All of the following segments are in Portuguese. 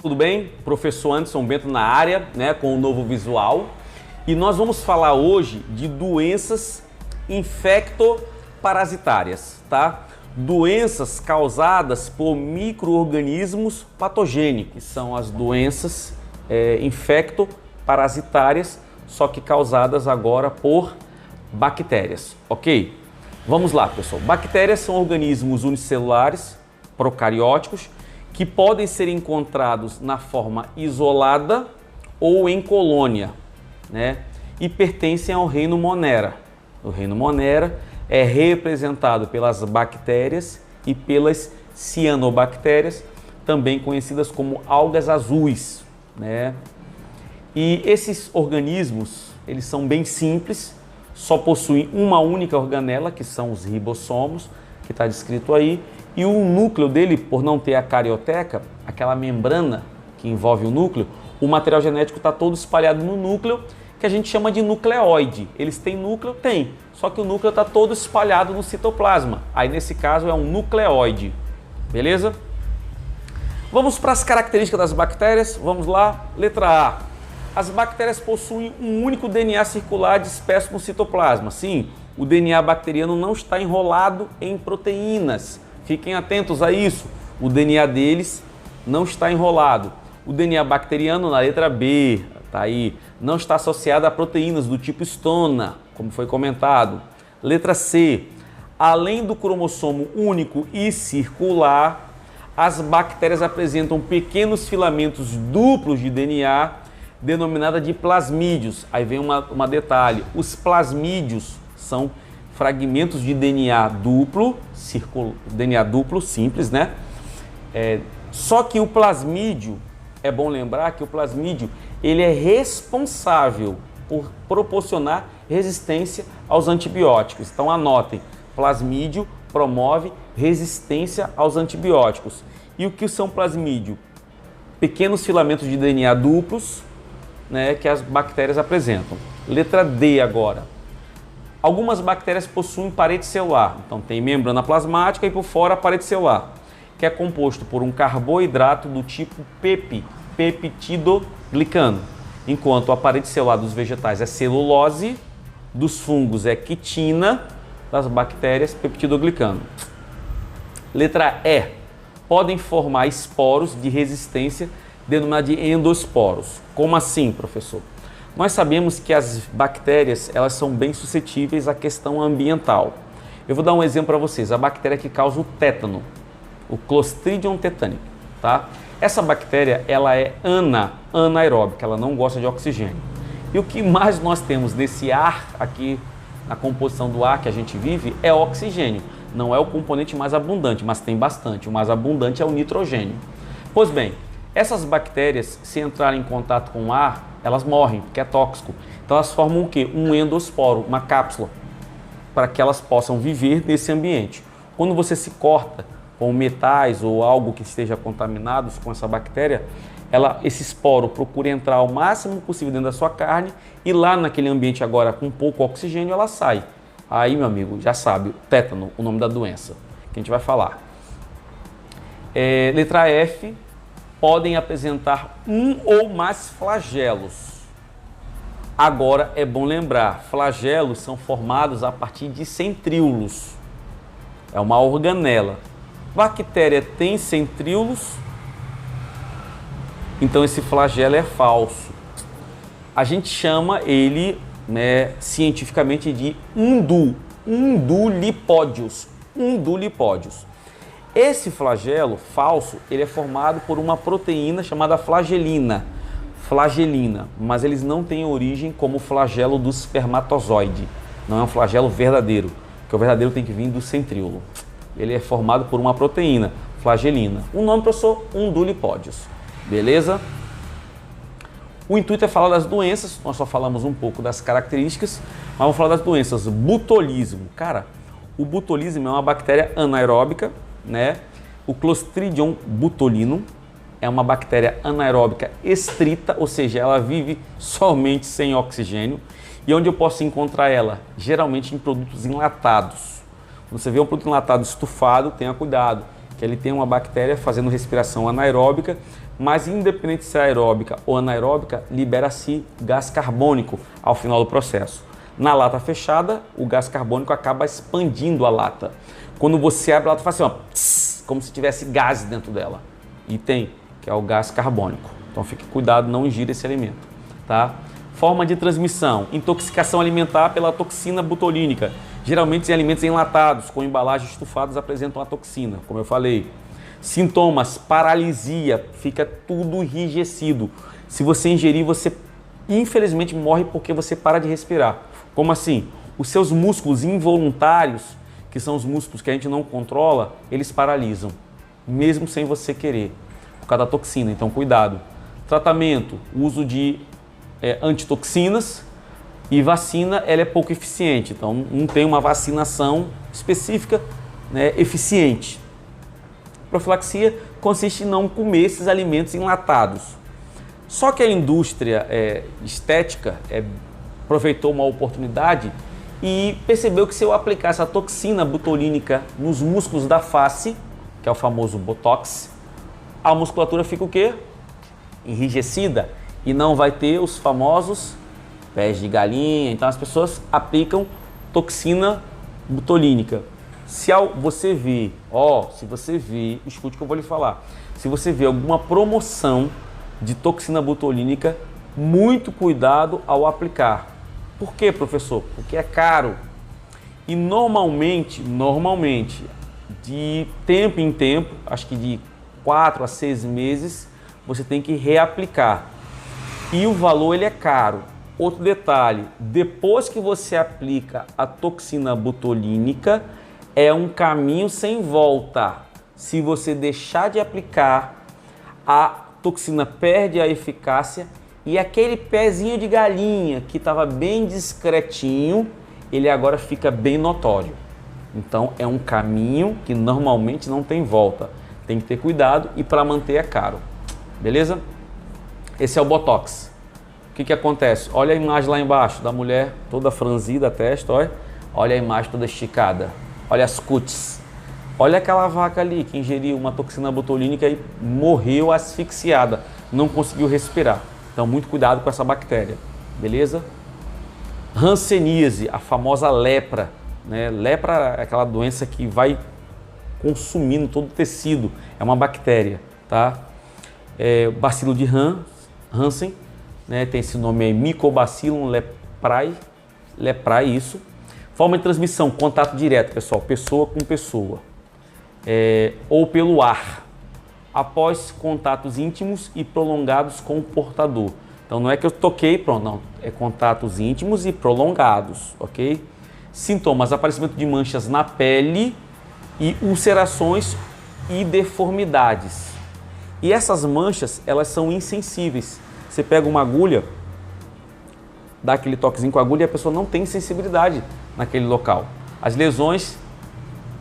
Tudo bem? Professor Anderson Bento na área, né, com um novo visual. E nós vamos falar hoje de doenças infectoparasitárias, tá? Doenças causadas por micro-organismos patogênicos, que são as doenças infectoparasitárias, só que causadas agora por bactérias, ok? Vamos lá, pessoal. Bactérias são organismos unicelulares, procarióticos, que podem ser encontrados na forma isolada ou em colônia, né? E pertencem ao reino Monera. O reino Monera é representado pelas bactérias e pelas cianobactérias, também conhecidas como algas azuis, né? E esses organismos, eles são bem simples, só possuem uma única organela, que são os ribossomos, que está descrito aí, e o núcleo dele, por não ter a carioteca, aquela membrana que envolve o núcleo, o material genético está todo espalhado no núcleo, que a gente chama de nucleóide. Eles têm núcleo? Tem, só que o núcleo está todo espalhado no citoplasma. Aí nesse caso é um nucleóide, beleza? Vamos para as características das bactérias, vamos lá. Letra A. As bactérias possuem um único DNA circular disperso no citoplasma. Sim, o DNA bacteriano não está enrolado em proteínas. Fiquem atentos a isso. O DNA deles não está enrolado. O DNA bacteriano, na letra B, tá aí, não está associado a proteínas do tipo histona, como foi comentado. Letra C. Além do cromossomo único e circular, as bactérias apresentam pequenos filamentos duplos de DNA, denominada de plasmídios. Aí vem uma detalhe, os plasmídios são fragmentos de DNA duplo, DNA duplo simples, né? Só que o plasmídio, é bom lembrar que o plasmídio, ele é responsável por proporcionar resistência aos antibióticos. Então anotem, plasmídio promove resistência aos antibióticos. E o que são plasmídio? Pequenos filamentos de DNA duplos, né, que as bactérias apresentam. Letra D agora. Algumas bactérias possuem parede celular, então tem membrana plasmática e por fora a parede celular, que é composto por um carboidrato do tipo PEP, peptidoglicano, enquanto a parede celular dos vegetais é celulose, dos fungos é quitina, das bactérias peptidoglicano. Letra E. Podem formar esporos de resistência denominado de endosporos. Como assim, professor? Nós sabemos que as bactérias, elas são bem suscetíveis à questão ambiental. Eu vou dar um exemplo para vocês. A bactéria que causa o tétano, o Clostridium tetani, tá? Essa bactéria, ela é anaeróbica, ela não gosta de oxigênio. E o que mais nós temos nesse ar aqui, na composição do ar que a gente vive, é oxigênio. Não é o componente mais abundante, mas tem bastante. O mais abundante é o nitrogênio. Pois bem, essas bactérias, se entrarem em contato com o ar, elas morrem, porque é tóxico. Então elas formam o quê? Um endosporo, uma cápsula, para que elas possam viver nesse ambiente. Quando você se corta com metais ou algo que esteja contaminado com essa bactéria, esse esporo procura entrar o máximo possível dentro da sua carne e lá naquele ambiente agora com pouco oxigênio ela sai. Aí, meu amigo, já sabe, tétano, o nome da doença que a gente vai falar. Letra F. Podem apresentar um ou mais flagelos. Agora é bom lembrar, flagelos são formados a partir de centríolos. É uma organela. Bactéria tem centríolos, então esse flagelo é falso. A gente chama ele, né, cientificamente de undulipódios. Esse flagelo falso, ele é formado por uma proteína chamada flagelina, mas eles não têm origem como o flagelo do espermatozoide. Não é um flagelo verdadeiro, porque o verdadeiro tem que vir do centríolo. Ele é formado por uma proteína, flagelina. O nome, professor, undulipódios. Beleza? O intuito é falar das doenças, nós só falamos um pouco das características, mas vamos falar das doenças. Botulismo. Cara, o botulismo é uma bactéria anaeróbica, né? O Clostridium botulinum é uma bactéria anaeróbica estrita, ou seja, ela vive somente sem oxigênio. E onde eu posso encontrar ela? Geralmente em produtos enlatados. Quando você vê um produto enlatado estufado, tenha cuidado, que ele tem uma bactéria fazendo respiração anaeróbica, mas independente se é aeróbica ou anaeróbica, libera-se gás carbônico ao final do processo. Na lata fechada, o gás carbônico acaba expandindo a lata. Quando você abre a lata, faz assim, ó, pss, como se tivesse gás dentro dela. E tem, que é o gás carbônico. Então fique cuidado, não ingira esse alimento, tá? Forma de transmissão, intoxicação alimentar pela toxina botulínica. Geralmente em alimentos enlatados, com embalagens estufadas, apresentam a toxina, como eu falei. Sintomas, paralisia, fica tudo enrijecido. Se você ingerir, você infelizmente morre porque você para de respirar. Como assim? Os seus músculos involuntários, que são os músculos que a gente não controla, eles paralisam, mesmo sem você querer, por causa da toxina, então cuidado. Tratamento, uso de antitoxinas e vacina, ela é pouco eficiente, então não tem uma vacinação específica, né, eficiente. Profilaxia consiste em não comer esses alimentos enlatados. Só que a indústria estética aproveitou uma oportunidade e percebeu que se eu aplicasse a toxina botulínica nos músculos da face, que é o famoso Botox, a musculatura fica o quê? Enrijecida e não vai ter os famosos pés de galinha. Então as pessoas aplicam toxina botulínica. Se você vê, escute o que eu vou lhe falar. Se você vê alguma promoção de toxina botulínica, muito cuidado ao aplicar. Por quê, professor? Porque é caro. E normalmente, de tempo em tempo, acho que de 4 a 6 meses, você tem que reaplicar. E o valor ele é caro. Outro detalhe, depois que você aplica a toxina botulínica, é um caminho sem volta. Se você deixar de aplicar, a toxina perde a eficácia e aquele pezinho de galinha que estava bem discretinho, ele agora fica bem notório. Então é um caminho que normalmente não tem volta. Tem que ter cuidado e para manter é caro. Beleza? Esse é o Botox. O que acontece? Olha a imagem lá embaixo da mulher toda franzida a testa, olha. Olha a imagem toda esticada. Olha as cutis. Olha aquela vaca ali que ingeriu uma toxina botulínica e morreu asfixiada. Não conseguiu respirar. Então, muito cuidado com essa bactéria. Beleza? Hanseníase, a famosa lepra. Né? Lepra é aquela doença que vai consumindo todo o tecido. É uma bactéria. Tá? Bacilo de Hansen. Né? Tem esse nome aí, Mycobacillum leprae. Leprae, isso. Forma de transmissão, contato direto, pessoal. Pessoa com pessoa. Ou pelo ar. Após contatos íntimos e prolongados com o portador. Então não é que eu toquei, pronto, não. É contatos íntimos e prolongados, ok? Sintomas, aparecimento de manchas na pele e ulcerações e deformidades. E essas manchas, elas são insensíveis. Você pega uma agulha, dá aquele toquezinho com a agulha e a pessoa não tem sensibilidade naquele local. As lesões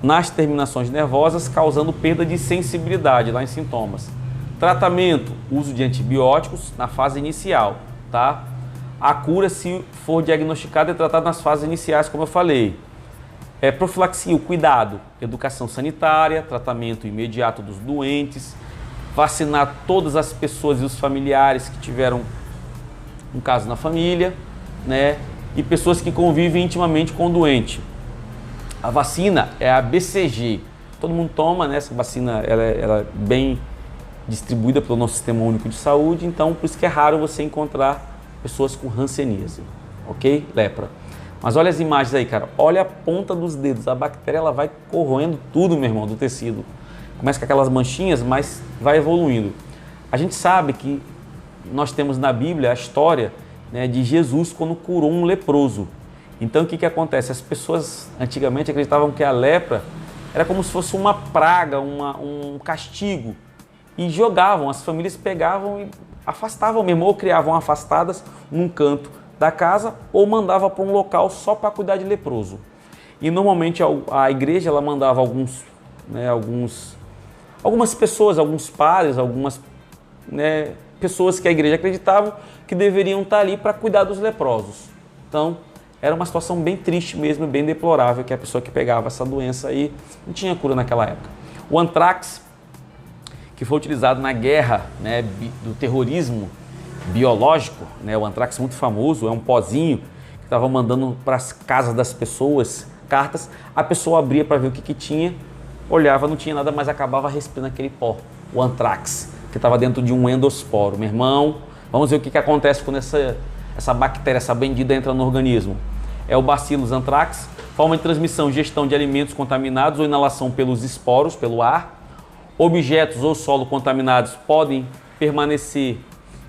nas terminações nervosas, causando perda de sensibilidade lá em sintomas. Tratamento, uso de antibióticos na fase inicial, tá? A cura, se for diagnosticada, é tratada nas fases iniciais, como eu falei. Profilaxia, o cuidado, educação sanitária, tratamento imediato dos doentes, vacinar todas as pessoas e os familiares que tiveram um caso na família, né? E pessoas que convivem intimamente com o doente. A vacina é a BCG. Todo mundo toma, né? Essa vacina ela é bem distribuída pelo nosso Sistema Único de Saúde, então por isso que é raro você encontrar pessoas com hanseníase, ok? Lepra. Mas olha as imagens aí, cara. Olha a ponta dos dedos. A bactéria ela vai corroendo tudo, meu irmão, do tecido. Começa com aquelas manchinhas, mas vai evoluindo. A gente sabe que nós temos na Bíblia a história, né, de Jesus quando curou um leproso. Então o que acontece? As pessoas antigamente acreditavam que a lepra era como se fosse uma praga, um castigo. E jogavam, as famílias pegavam e afastavam mesmo, ou criavam afastadas num canto da casa, ou mandava para um local só para cuidar de leproso. E normalmente a igreja ela mandava algumas pessoas, alguns padres, algumas pessoas que a igreja acreditava que deveriam estar ali para cuidar dos leprosos. Então, era uma situação bem triste mesmo, bem deplorável, que a pessoa que pegava essa doença aí não tinha cura naquela época. O antrax, que foi utilizado na guerra, né, do terrorismo biológico, né, o antrax muito famoso, é um pozinho que estava mandando para as casas das pessoas cartas, a pessoa abria para ver o que tinha, olhava, não tinha nada, mas acabava respirando aquele pó, o antrax, que estava dentro de um endosporo. Meu irmão, vamos ver o que acontece quando essa bactéria, essa bendita entra no organismo. É o Bacillus anthrax, forma de transmissão e gestão de alimentos contaminados ou inalação pelos esporos, pelo ar. Objetos ou solo contaminados podem permanecer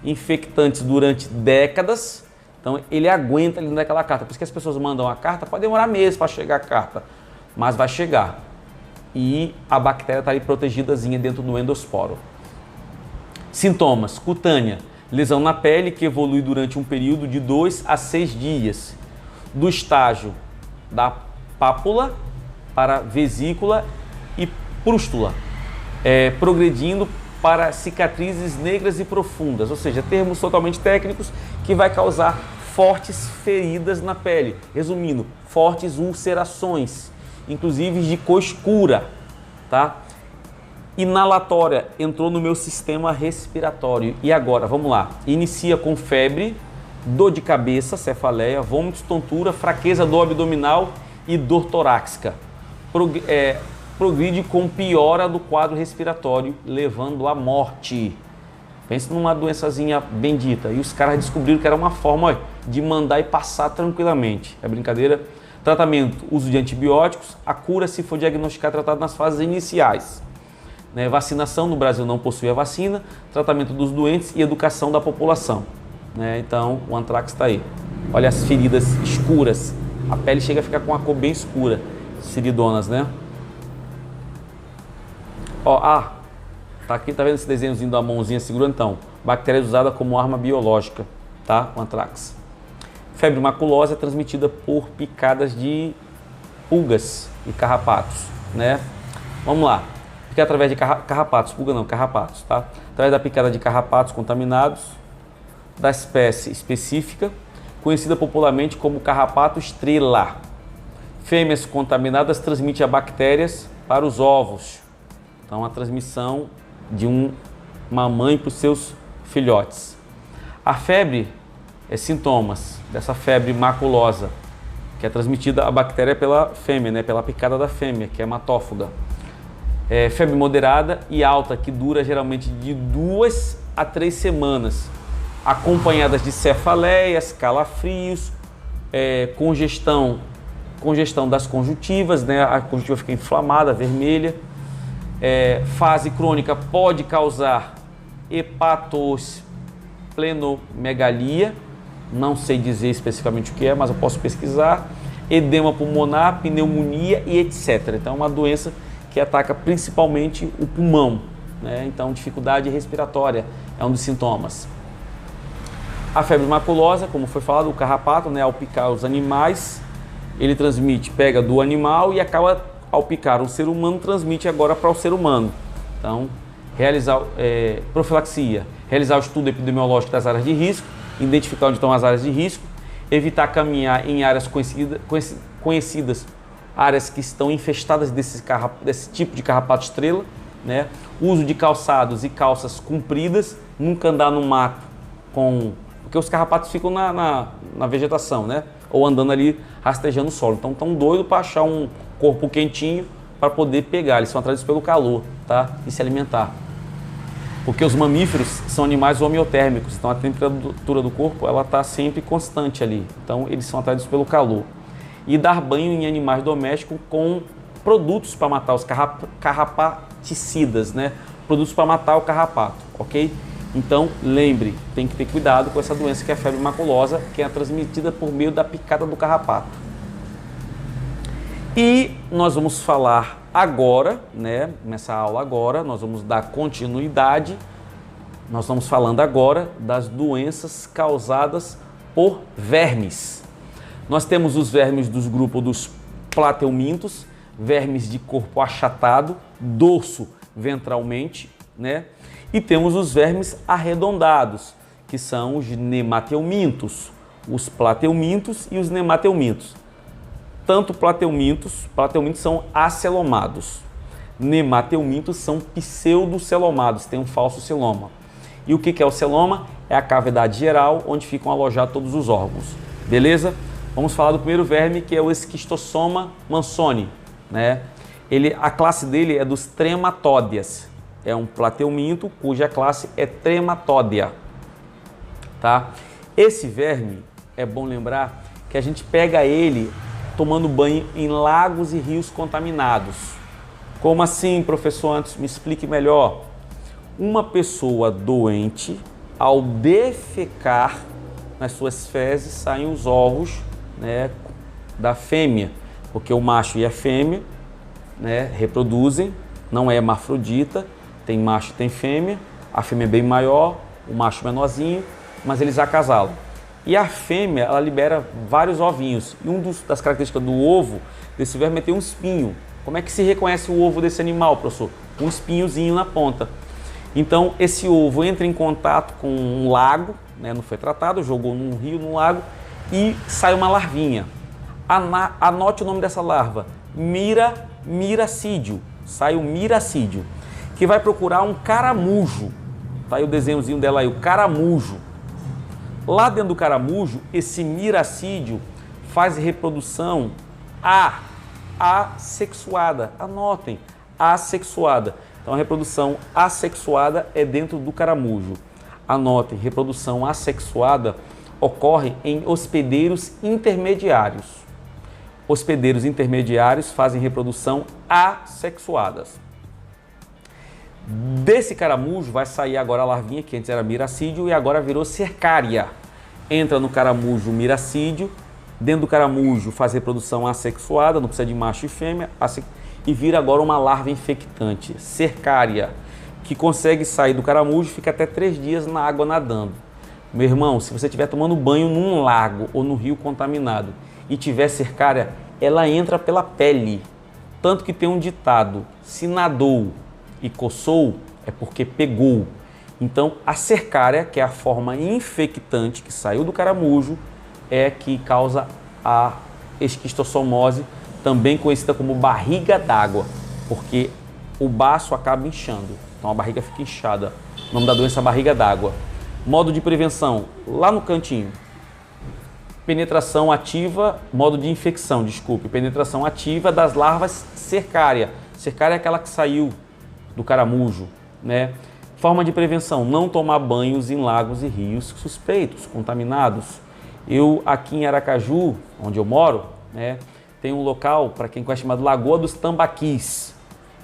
infectantes durante décadas. Então ele aguenta ali naquela carta. Por isso que as pessoas mandam a carta, pode demorar meses para chegar a carta, mas vai chegar. E a bactéria está ali protegidazinha dentro do endosporo. Sintomas: cutânea, lesão na pele que evolui durante um período de 2 a 6 dias. Do estágio da pápula para vesícula e pústula, progredindo para cicatrizes negras e profundas, ou seja, termos totalmente técnicos que vai causar fortes feridas na pele. Resumindo, fortes ulcerações, inclusive de cor escura, tá? Inalatória, entrou no meu sistema respiratório. E agora, vamos lá. Inicia com febre, dor de cabeça, cefaleia, vômitos, tontura, fraqueza do abdominal e dor torácica. Progride com piora do quadro respiratório, levando à morte. Pense numa doençazinha bendita. E os caras descobriram que era uma forma de mandar e passar tranquilamente. É brincadeira? Tratamento: uso de antibióticos. A cura, se for diagnosticado, tratado nas fases iniciais. Né? Vacinação: no Brasil não possui a vacina. Tratamento dos doentes e educação da população. Né? Então o antrax está aí. Olha as feridas escuras. A pele chega a ficar com uma cor bem escura. Feridonas, né? Ó, tá aqui, tá vendo esse desenhozinho da mãozinha segurando? Então, bactéria usada como arma biológica, tá? O antrax. Febre maculosa é transmitida por picadas de pulgas e carrapatos, né? Vamos lá. Fica através de carrapatos, pulga não, carrapatos, tá? Através da picada de carrapatos contaminados da espécie específica, conhecida popularmente como carrapato estrela. Fêmeas contaminadas transmitem a bactérias para os ovos. Então, a transmissão de uma mãe para os seus filhotes. A febre sintomas dessa febre maculosa, que é transmitida a bactéria pela fêmea, né, pela picada da fêmea, que é hematófaga. Febre moderada e alta, que dura geralmente de 2 a 3 semanas, acompanhadas de cefaleias, calafrios, congestão das conjuntivas, né, a conjuntiva fica inflamada, vermelha. Fase crônica pode causar hepatosplenomegalia, não sei dizer especificamente o que é, mas eu posso pesquisar, edema pulmonar, pneumonia e etc. Então é uma doença que ataca principalmente o pulmão, né? Então dificuldade respiratória é um dos sintomas. A febre maculosa, como foi falado, o carrapato, né, ao picar os animais, ele pega do animal e acaba, ao picar um ser humano, transmite agora para o ser humano. Então, realizar profilaxia, realizar o estudo epidemiológico das áreas de risco, identificar onde estão as áreas de risco, evitar caminhar em áreas conhecidas, áreas que estão infestadas desse tipo de carrapato estrela, né? Uso de calçados e calças compridas, nunca andar no mato porque os carrapatos ficam na vegetação, né? Ou andando ali rastejando o solo. Então estão doidos para achar um corpo quentinho para poder pegar. Eles são atraídos pelo calor, tá? E se alimentar. Porque os mamíferos são animais homeotérmicos, então a temperatura do corpo ela está sempre constante ali. Então eles são atraídos pelo calor. E dar banho em animais domésticos com produtos para matar os carrapaticidas, né? Produtos para matar o carrapato, ok? Então lembre, tem que ter cuidado com essa doença que é a febre maculosa, que é transmitida por meio da picada do carrapato. E nós vamos falar agora, né, nessa aula agora, nós vamos dar continuidade, nós estamos falando agora das doenças causadas por vermes. Nós temos os vermes dos grupos dos plateumintos, vermes de corpo achatado, dorso ventralmente, né? E temos os vermes arredondados, que são os nemateumintos, os plateumintos e os nemateumintos. Tanto plateumintos são acelomados. nemateumintos são pseudocelomados, tem um falso celoma. E o que é o celoma? É a cavidade geral onde ficam alojados todos os órgãos. Beleza? Vamos falar do primeiro verme, que é o Esquistossoma mansoni, né? A classe dele é dos trematódeas. É um plateuminto cuja classe é trematódea. Tá? Esse verme, é bom lembrar que a gente pega ele tomando banho em lagos e rios contaminados. Como assim, professor? Antes, me explique melhor. Uma pessoa doente, ao defecar nas suas fezes, saem os ovos, né, da fêmea, porque o macho e a fêmea, né, reproduzem, não é hermafrodita, tem macho e tem fêmea, a fêmea é bem maior, o macho menorzinho, mas eles acasalam. E a fêmea, ela libera vários ovinhos, e das características do ovo desse verme é ter um espinho. Como é que se reconhece o ovo desse animal, professor? Um espinhozinho na ponta. Então, esse ovo entra em contato com um lago, né, não foi tratado, jogou num rio, num lago, e sai uma larvinha. Anote o nome dessa larva, miracídio. Sai o miracídio, que vai procurar um caramujo. Tá aí o desenhozinho dela aí, o caramujo. Lá dentro do caramujo, esse miracídio faz reprodução assexuada. Anotem, assexuada. Então, a reprodução assexuada é dentro do caramujo. Anotem, reprodução assexuada ocorre em hospedeiros intermediários. Hospedeiros intermediários fazem reprodução assexuadas. Desse caramujo vai sair agora a larvinha, que antes era miracídio e agora virou cercária. Entra no caramujo miracídio, dentro do caramujo faz reprodução assexuada, não precisa de macho e fêmea, e vira agora uma larva infectante, cercária, que consegue sair do caramujo e fica até 3 dias na água nadando. Meu irmão, se você estiver tomando banho num lago ou no rio contaminado e tiver cercária, ela entra pela pele. Tanto que tem um ditado, se nadou e coçou, é porque pegou. Então, a cercária, que é a forma infectante que saiu do caramujo, é que causa a esquistossomose, também conhecida como barriga d'água, porque o baço acaba inchando, então a barriga fica inchada. O nome da doença é barriga d'água. Modo de prevenção, lá no cantinho. Penetração ativa, modo de infecção, desculpe, penetração ativa das larvas cercária. Cercária é aquela que saiu do caramujo, né? Forma de prevenção, não tomar banhos em lagos e rios suspeitos, contaminados. Eu, aqui em Aracaju, onde eu moro, né, tem um local, para quem conhece, chamado Lagoa dos Tambaquis.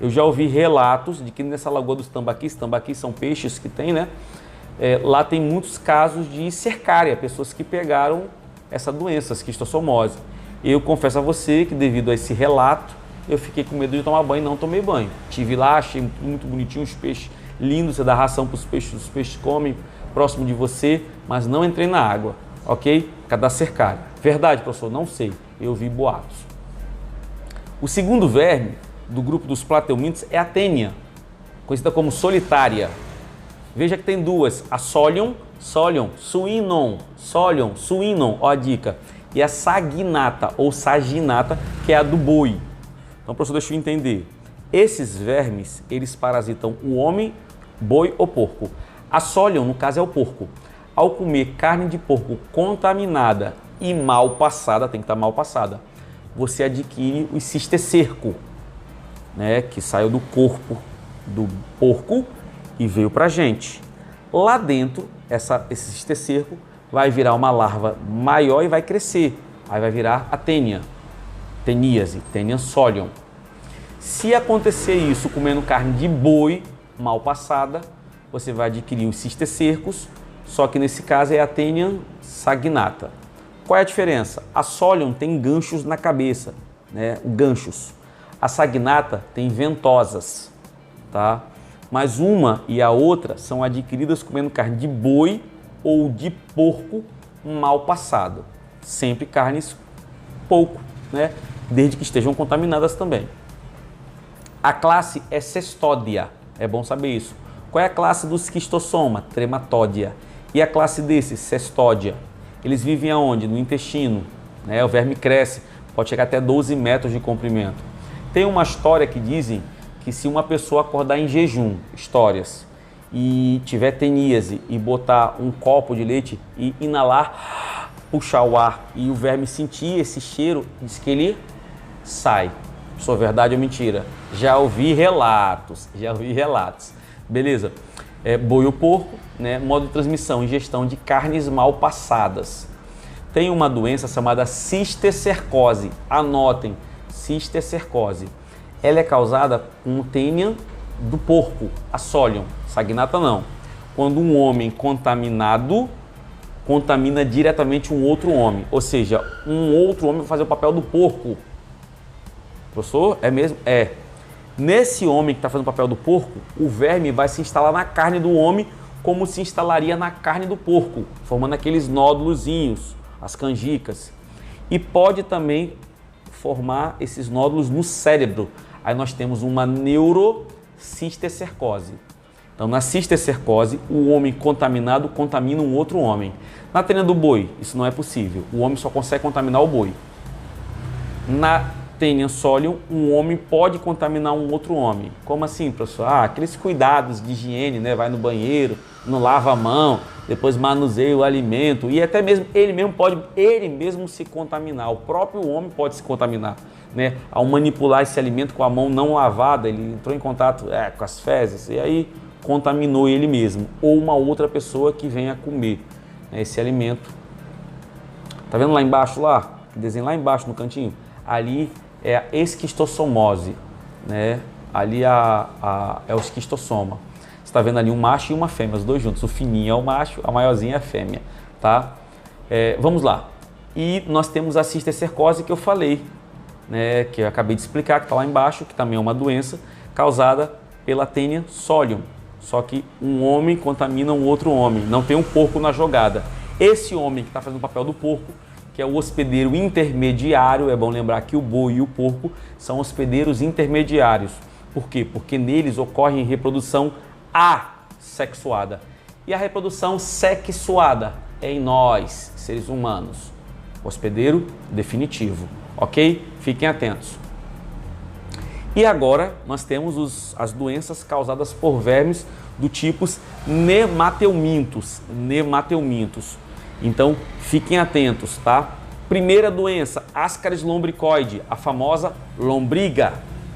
Eu já ouvi relatos de que nessa Lagoa dos Tambaquis são peixes que tem, né? Lá tem muitos casos de cercária, pessoas que pegaram essa doença, esquistossomose. Eu confesso a você que devido a esse relato, eu fiquei com medo de tomar banho e não tomei banho. Estive lá, achei muito bonitinho os peixes lindos, você dá ração para os peixes comem próximo de você, mas não entrei na água, ok? Por causa da cercária. Verdade, professor? Não sei, eu vi boatos. O segundo verme do grupo dos plateumintos é a tênia, conhecida como solitária. Veja que tem duas, a solion, suinon, ó a dica, e a saginata ou saginata, que é a do boi. Então, professor, deixa eu entender. Esses vermes, eles parasitam o homem, boi ou porco. A solion, no caso, é o porco. Ao comer carne de porco contaminada e mal passada, tem que estar mal passada, você adquire o cisticerco, né, que saiu do corpo do porco e veio pra gente. Lá dentro, esse cisticerco vai virar uma larva maior e vai crescer. Aí vai virar a tênia, teníase, tênia solion. Se acontecer isso comendo carne de boi mal passada, você vai adquirir os cisticercos, só que nesse caso é a tênia saginata. Qual é a diferença? A solion tem ganchos na cabeça, né? Ganchos. A saginata tem ventosas, tá? Mas uma e a outra são adquiridas comendo carne de boi ou de porco mal passado. Sempre carnes pouco, né? Desde que estejam contaminadas também. A classe é cestódia, é bom saber isso. Qual é a classe do esquistossoma? Trematódia. E a classe desse, cestódia? Eles vivem aonde? No intestino, né? O verme cresce, pode chegar até 12 metros de comprimento. Tem uma história que dizem que se uma pessoa acordar em jejum, histórias, e tiver teníase e botar um copo de leite e inalar, puxar o ar e o verme sentir esse cheiro, diz que ele sai. Sou verdade ou mentira? Já ouvi relatos, Beleza? Boi ou porco, né? Modo de transmissão, ingestão de carnes mal passadas. Tem uma doença chamada cisticercose. Anotem, cisticercose. Ela é causada com tênia do porco, a Solium, sagnata não. Quando um homem contaminado contamina diretamente um outro homem, ou seja, um outro homem vai fazer o papel do porco. Professor, é mesmo? É. Nesse homem que está fazendo o papel do porco, o verme vai se instalar na carne do homem como se instalaria na carne do porco, formando aqueles nódulozinhos, as canjicas. E pode também formar esses nódulos no cérebro. Aí nós temos uma neurocisticercose. Então, na cisticercose, o homem contaminado contamina um outro homem. Na tênia do boi, isso não é possível. O homem só consegue contaminar o boi. Na tênia Solium, um homem pode contaminar um outro homem. Como assim, professor? Aqueles cuidados de higiene, né? Vai no banheiro, não lava a mão, depois manuseia o alimento e até mesmo ele mesmo se contaminar. O próprio homem pode se contaminar, né? Ao manipular esse alimento com a mão não lavada, ele entrou em contato com as fezes e aí contaminou ele mesmo ou uma outra pessoa que venha comer, né, esse alimento. Tá vendo lá embaixo lá? Desenho lá embaixo no cantinho. Ali é a esquistossomose, né? Ali é o esquistossoma. Você está vendo ali um macho e uma fêmea, os dois juntos. O fininho é o macho, a maiorzinha é a fêmea, tá? Vamos lá. E nós temos a cisticercose que eu falei, né? Que eu acabei de explicar, que está lá embaixo, que também é uma doença causada pela tênia Solium. Só que um homem contamina um outro homem, não tem um porco na jogada. Esse homem que está fazendo o papel do porco, que é o hospedeiro intermediário, é bom lembrar que o boi e o porco são hospedeiros intermediários. Por quê? Porque neles ocorre reprodução assexuada. E a reprodução sexuada é em nós, seres humanos. Hospedeiro definitivo, ok? Fiquem atentos. E agora nós temos as doenças causadas por vermes do tipo nemateumintos. Então, fiquem atentos, tá? Primeira doença, Ascaris lombricoide, a famosa lombriga.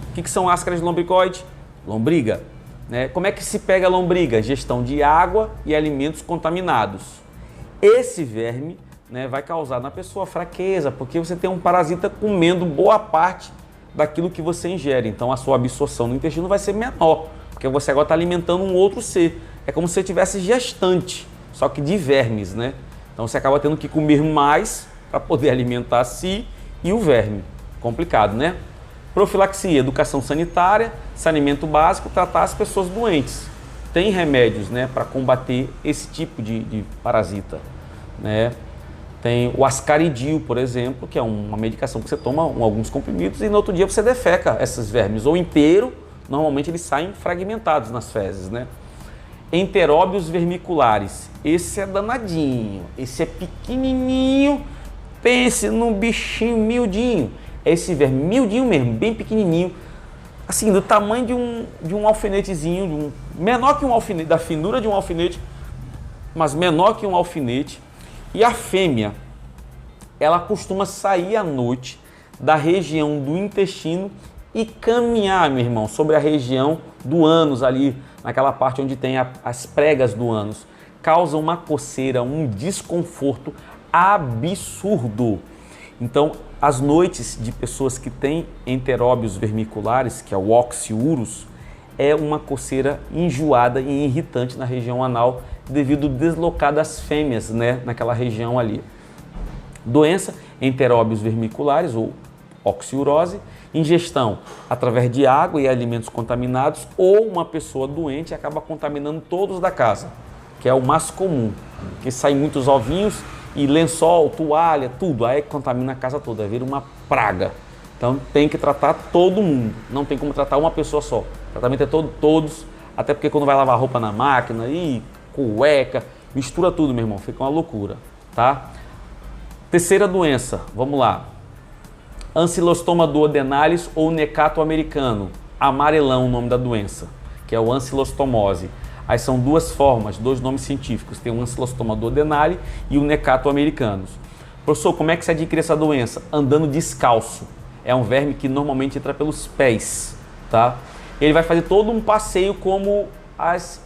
O que são Ascaris lombricoide? Lombriga. Né? Como é que se pega a lombriga? Gestão de água e alimentos contaminados. Esse verme, né, vai causar na pessoa fraqueza, porque você tem um parasita comendo boa parte daquilo que você ingere. Então, a sua absorção no intestino vai ser menor, porque você agora está alimentando um outro ser. É como se você tivesse gestante, só que de vermes, né? Então você acaba tendo que comer mais para poder alimentar a si e o verme. Complicado, né? Profilaxia, educação sanitária, saneamento básico, tratar as pessoas doentes. Tem remédios, né, para combater esse tipo de parasita, né? Tem o ascaridil, por exemplo, que é uma medicação que você toma alguns comprimidos e no outro dia você defeca esses vermes. Ou inteiro, normalmente eles saem fragmentados nas fezes, né? Enteróbios vermiculares, esse é danadinho, esse é pequenininho, pense num bichinho miudinho, esse verme miudinho mesmo, bem pequenininho, assim, do tamanho de um alfinetezinho, menor que um alfinete, da finura de um alfinete, mas menor que um alfinete. E a fêmea, ela costuma sair à noite da região do intestino e caminhar, meu irmão, sobre a região do ânus ali, naquela parte onde tem as pregas do ânus. Causa uma coceira, um desconforto absurdo. Então, as noites de pessoas que têm enteróbios vermiculares, que é o oxiurus, é uma coceira enjoada e irritante na região anal devido ao deslocar das fêmeas, né, naquela região ali. Doença, enteróbios vermiculares ou oxiurose, ingestão através de água e alimentos contaminados ou uma pessoa doente acaba contaminando todos da casa, que é o mais comum, que saem muitos ovinhos e lençol, toalha, tudo, aí contamina a casa toda, vira uma praga. Então tem que tratar todo mundo, não tem como tratar uma pessoa só. O tratamento é todos, até porque quando vai lavar roupa na máquina, cueca, mistura tudo, meu irmão, fica uma loucura, tá? Terceira doença, vamos lá. Ancilostoma duodenalis ou necato americano. amarelão, o nome da doença, que é o ancilostomose. Aí são duas formas, dois nomes científicos, tem o ancilostoma duodenale e o necato americanus. Professor, como é que se adquire essa doença? Andando descalço. É um verme que normalmente entra pelos pés, tá? Ele vai fazer todo um passeio como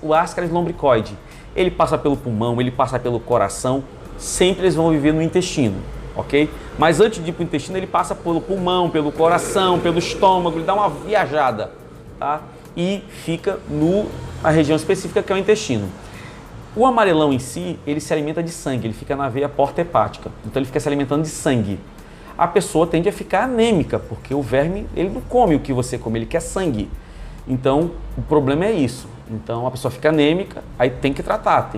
o Ascaris lombricoide. Ele passa pelo pulmão, ele passa pelo coração, sempre eles vão viver no intestino, ok? Mas antes de ir para o intestino, ele passa pelo pulmão, pelo coração, pelo estômago, ele dá uma viajada, tá? E fica na região específica que é o intestino. O amarelão em si, ele se alimenta de sangue, ele fica na veia porta hepática, então ele fica se alimentando de sangue. A pessoa tende a ficar anêmica, porque o verme, ele não come o que você come, ele quer sangue. Então, o problema é isso. Então, a pessoa fica anêmica, aí tem que tratar,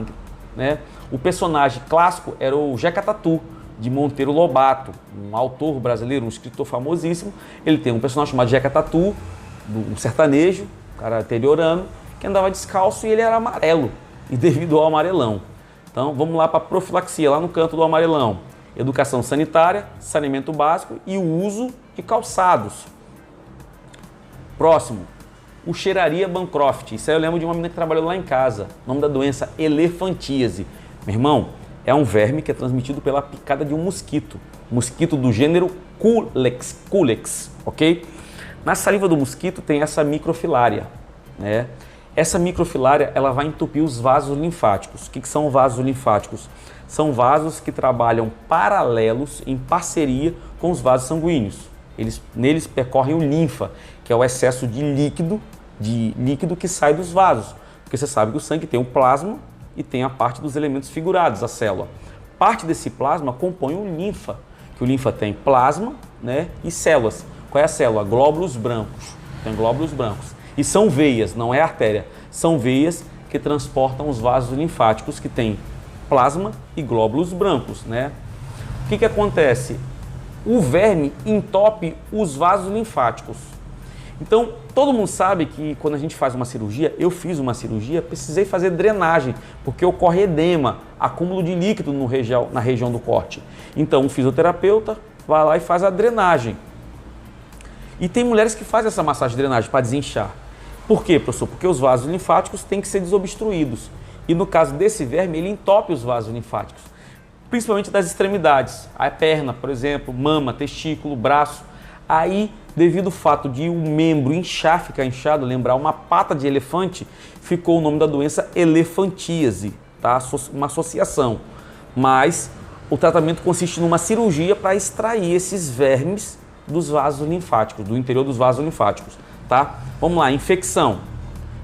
né? O personagem clássico era o Jeca Tatu, de Monteiro Lobato, um autor brasileiro, um escritor famosíssimo. Ele tem um personagem chamado Jeca Tatu, um sertanejo, um cara interiorano, que andava descalço e ele era amarelo, e devido ao amarelão. Então, vamos lá para a profilaxia, lá no canto do amarelão. Educação sanitária, saneamento básico e o uso de calçados. Próximo, o Cheiraria Bancroft. Isso aí eu lembro de uma menina que trabalhou lá em casa. O nome da doença, elefantíase. Meu irmão, é um verme que é transmitido pela picada de um mosquito. Mosquito do gênero Culex, ok? Na saliva do mosquito tem essa microfilária, né? Essa microfilária, ela vai entupir os vasos linfáticos. O que são vasos linfáticos? São vasos que trabalham paralelos, em parceria com os vasos sanguíneos. Neles percorrem o linfa, que é o excesso de líquido que sai dos vasos. Porque você sabe que o sangue tem o plasma e tem a parte dos elementos figurados, a célula. Parte desse plasma compõe o linfa, que o linfa tem plasma, né, e células. Qual é a célula? Glóbulos brancos. Tem glóbulos brancos. E são veias, não é artéria. São veias que transportam os vasos linfáticos que têm plasma e glóbulos brancos, né? O que acontece? O verme entope os vasos linfáticos. Então, todo mundo sabe que quando a gente faz uma cirurgia, eu fiz uma cirurgia, precisei fazer drenagem, porque ocorre edema, acúmulo de líquido na região do corte. Então, um fisioterapeuta vai lá e faz a drenagem. E tem mulheres que fazem essa massagem de drenagem para desinchar. Por quê, professor? Porque os vasos linfáticos têm que ser desobstruídos. E no caso desse verme, ele entope os vasos linfáticos, principalmente das extremidades. A perna, por exemplo, mama, testículo, braço. Aí, devido ao fato de o membro inchar, ficar inchado, lembrar uma pata de elefante, ficou o nome da doença elefantíase, tá? Uma associação. Mas o tratamento consiste numa cirurgia para extrair esses vermes dos vasos linfáticos, do interior dos vasos linfáticos, tá? Vamos lá, infecção.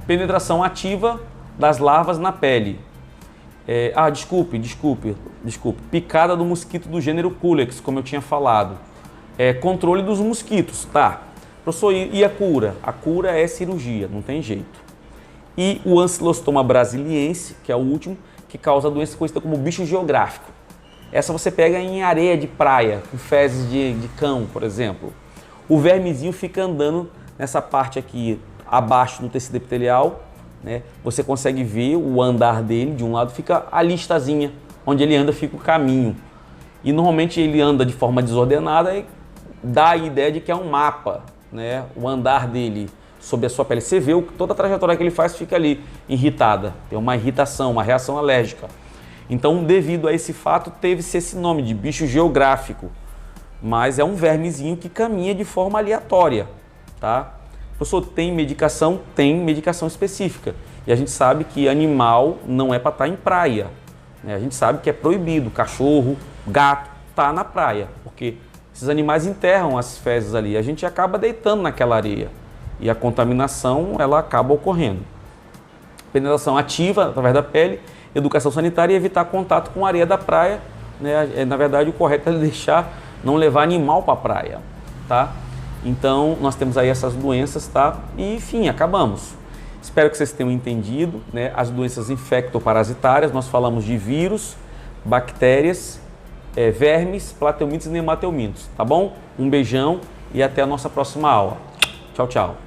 Penetração ativa das larvas na pele. Desculpe. Picada do mosquito do gênero Culex, como eu tinha falado. Controle dos mosquitos, tá? Professor, e a cura? A cura é cirurgia, não tem jeito. E o ancilostoma brasiliense, que é o último, que causa a doença conhecida como bicho geográfico. Essa você pega em areia de praia, com fezes de cão, por exemplo. O vermezinho fica andando nessa parte aqui, abaixo do tecido epitelial, né? Você consegue ver o andar dele, de um lado fica a listazinha, onde ele anda fica o caminho. E normalmente ele anda de forma desordenada e dá a ideia de que é um mapa, né? O andar dele sobre a sua pele. Você vê toda a trajetória que ele faz fica ali irritada, tem uma irritação, uma reação alérgica. Então, devido a esse fato, teve-se esse nome de bicho geográfico. Mas é um vermezinho que caminha de forma aleatória, tá? Professor, tem medicação? Tem medicação específica. E a gente sabe que animal não é para estar em praia, né? A gente sabe que é proibido. Cachorro, gato, tá na praia. Porque esses animais enterram as fezes ali. A gente acaba deitando naquela areia. E a contaminação, ela acaba ocorrendo. Penetração ativa, através da pele. Educação sanitária e evitar contato com a areia da praia, né? Na verdade, o correto é não levar animal para a praia, tá? Então, nós temos aí essas doenças, tá? E, enfim, acabamos. Espero que vocês tenham entendido, né? As doenças infectoparasitárias, nós falamos de vírus, bactérias, vermes, plateumintos e nematelmintos, tá bom? Um beijão e até a nossa próxima aula. Tchau, tchau.